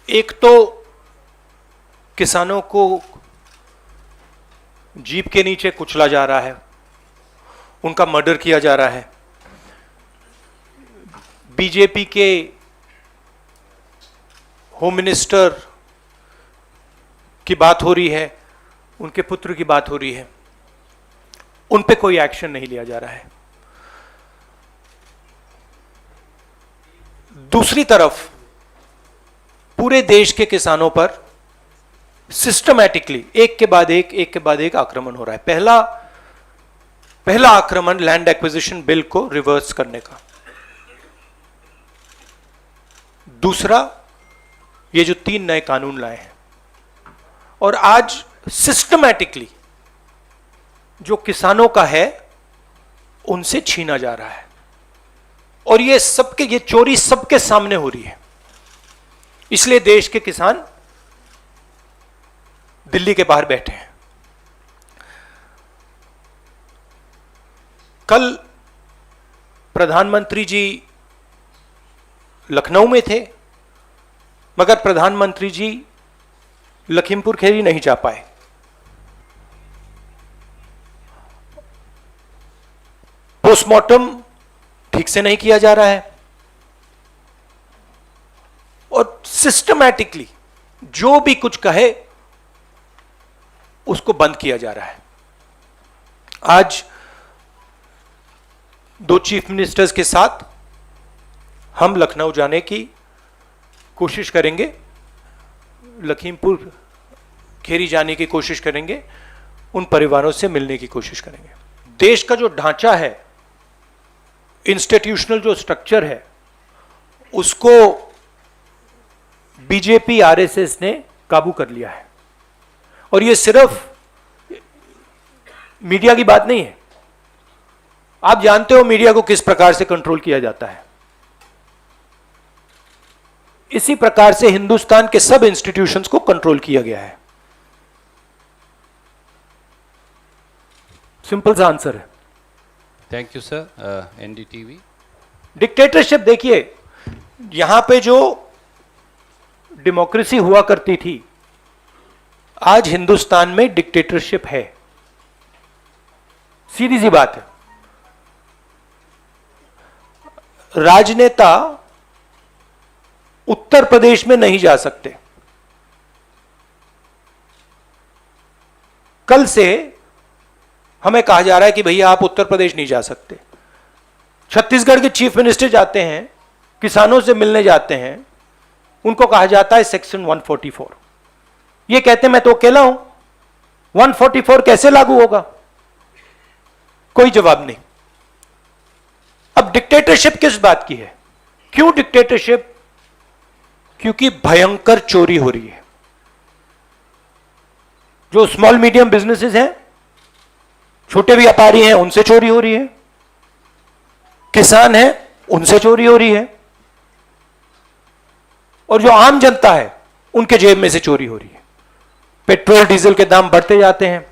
एक तो किसानों को जीप के नीचे कुचला जा रहा है, उनका मर्डर किया जा रहा है। बीजेपी के होम मिनिस्टर की बात हो रही है, उनके पुत्र की बात हो रही है, उन पे कोई एक्शन नहीं लिया जा रहा है। दूसरी तरफ पूरे देश के किसानों पर सिस्टमैटिकली एक के बाद एक आक्रमण हो रहा है। पहला आक्रमण लैंड एक्विजिशन बिल को रिवर्स करने का, दूसरा ये जो 3 नए कानून लाए हैं, और आज सिस्टमैटिकली जो किसानों का है उनसे छीना जा रहा है। और ये चोरी सबके सामने हो रही है। इसलिए देश के किसान दिल्ली के बाहर बैठे हैं। कल प्रधानमंत्री जी लखनऊ में थे, मगर प्रधानमंत्री जी लखीमपुर खीरी नहीं जा पाए। पोस्टमार्टम ठीक से नहीं किया जा रहा है और सिस्टमैटिकली जो भी कुछ कहे उसको बंद किया जा रहा है। आज 2 चीफ मिनिस्टर्स के साथ हम लखनऊ जाने की कोशिश करेंगे, लखीमपुर खीरी जाने की कोशिश करेंगे, उन परिवारों से मिलने की कोशिश करेंगे। देश का जो ढांचा है, इंस्टीट्यूशनल जो स्ट्रक्चर है, उसको बीजेपी आरएसएस ने काबू कर लिया है। और ये सिर्फ मीडिया की बात नहीं है। आप जानते हो मीडिया को किस प्रकार से कंट्रोल किया जाता है। इसी प्रकार से हिंदुस्तान के सब इंस्टीट्यूशंस को कंट्रोल किया गया है। सिंपल सा आंसर है। Thank you sir. NDTV. Dictatorship देखिए, यहां पे जो डेमोक्रेसी हुआ करती थी, आज हिंदुस्तान में डिक्टेटरशिप है। सीधी सी बात है। राजनेता उत्तर प्रदेश में नहीं जा सकते। कल से हमें कहा जा रहा है कि भैया आप उत्तर प्रदेश नहीं जा सकते। छत्तीसगढ़ के चीफ मिनिस्टर जाते हैं, किसानों से मिलने जाते हैं, उनको कहा जाता है सेक्शन 144। ये कहते हैं मैं तो अकेला हूं, 144 कैसे लागू होगा? कोई जवाब नहीं। अब डिक्टेटरशिप किस बात की है? क्यों डिक्टेटरशिप? क्योंकि भयंकर चोरी हो रही है। जो स्मॉल मीडियम बिजनेसेस हैं, छोटे व्यापारी हैं, उनसे चोरी हो रही है। किसान हैं, उनसे चोरी हो रही है। और जो आम जनता है, उनके जेब में से चोरी हो रही है। पेट्रोल डीजल के दाम बढ़ते जाते हैं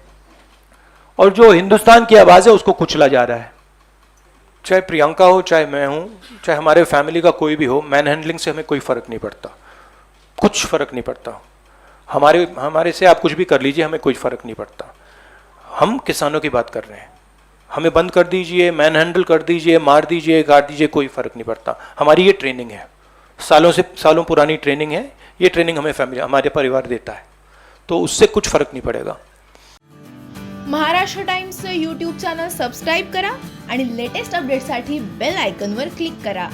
और जो हिंदुस्तान की आवाज है उसको कुचला जा रहा है। चाहे प्रियंका हो, चाहे मैं हूं, चाहे हमारे फैमिली का कोई भी हो, मैन हैंडलिंग से हमें कोई फर्क नहीं पड़ता, कुछ फर्क नहीं पड़ता। हमारे से आप कुछ भी कर लीजिए, हमें कोई फर्क नहीं पड़ता। हम किसानों की बात कर रहे हैं। हमें बंद कर दीजिए, मैन हैंडल कर दीजिए, मार दीजिए, काट दीजिए, कोई फर्क नहीं पड़ता। हमारी ये ट्रेनिंग है, सालों पुरानी ट्रेनिंग है। ये ट्रेनिंग हमें फैमिली, हमारे परिवार देता है, तो उससे कुछ फर्क नहीं पड़ेगा। महाराष्ट्र टाइम्सचं यूट्यूब चॅनल सबस्क्राईब करा आणि लेटेस्ट अपडेटसाठी बेल आयकॉनवर क्लिक करा।